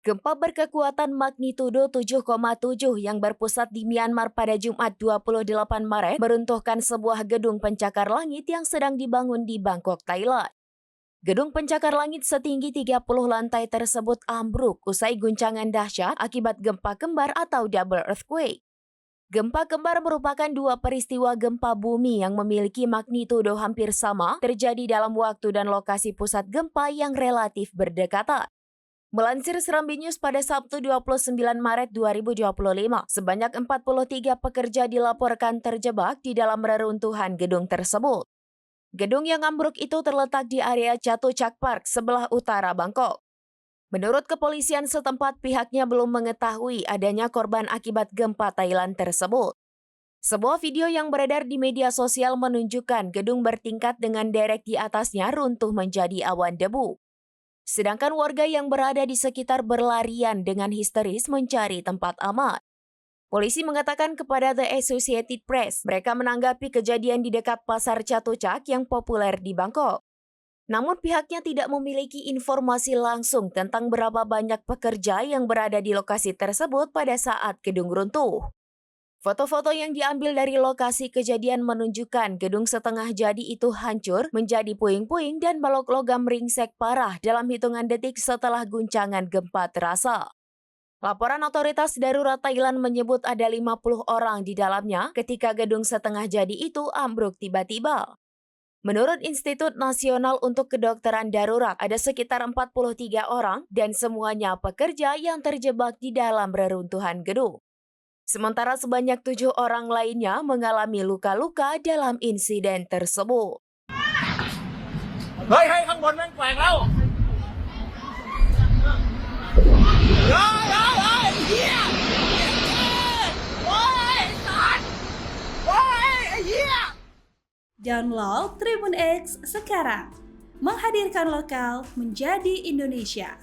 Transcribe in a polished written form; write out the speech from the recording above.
Gempa berkekuatan magnitudo 7,7 yang berpusat di Myanmar pada Jumat 28 Maret meruntuhkan sebuah gedung pencakar langit yang sedang dibangun di Bangkok, Thailand. Gedung pencakar langit setinggi 30 lantai tersebut ambruk usai guncangan dahsyat akibat gempa kembar atau double earthquake. Gempa kembar merupakan dua peristiwa gempa bumi yang memiliki magnitudo hampir sama terjadi dalam waktu dan lokasi pusat gempa yang relatif berdekatan. Melansir Serambi News pada Sabtu 29 Maret 2025, sebanyak 43 pekerja dilaporkan terjebak di dalam reruntuhan gedung tersebut. Gedung yang ambruk itu terletak di area Chatuchak Park sebelah utara Bangkok. Menurut kepolisian setempat, pihaknya belum mengetahui adanya korban akibat gempa Thailand tersebut. Sebuah video yang beredar di media sosial menunjukkan gedung bertingkat dengan derek di atasnya runtuh menjadi awan debu. Sedangkan warga yang berada di sekitar berlarian dengan histeris mencari tempat aman. Polisi mengatakan kepada The Associated Press, mereka menanggapi kejadian di dekat pasar Chatuchak yang populer di Bangkok. Namun pihaknya tidak memiliki informasi langsung tentang berapa banyak pekerja yang berada di lokasi tersebut pada saat gedung runtuh. Foto-foto yang diambil dari lokasi kejadian menunjukkan gedung setengah jadi itu hancur menjadi puing-puing dan balok logam ringsek parah dalam hitungan detik setelah guncangan gempa terasa. Laporan otoritas darurat Thailand menyebut ada 50 orang di dalamnya ketika gedung setengah jadi itu ambruk tiba-tiba. Menurut Institut Nasional untuk Kedokteran Darurat, ada sekitar 43 orang dan semuanya pekerja yang terjebak di dalam reruntuhan gedung. Sementara sebanyak 7 orang lainnya mengalami luka-luka dalam insiden tersebut. Hei, hei, ข้างบนแม่งแกว่งแล้ว Download Tribun X sekarang, menghadirkan lokal menjadi Indonesia.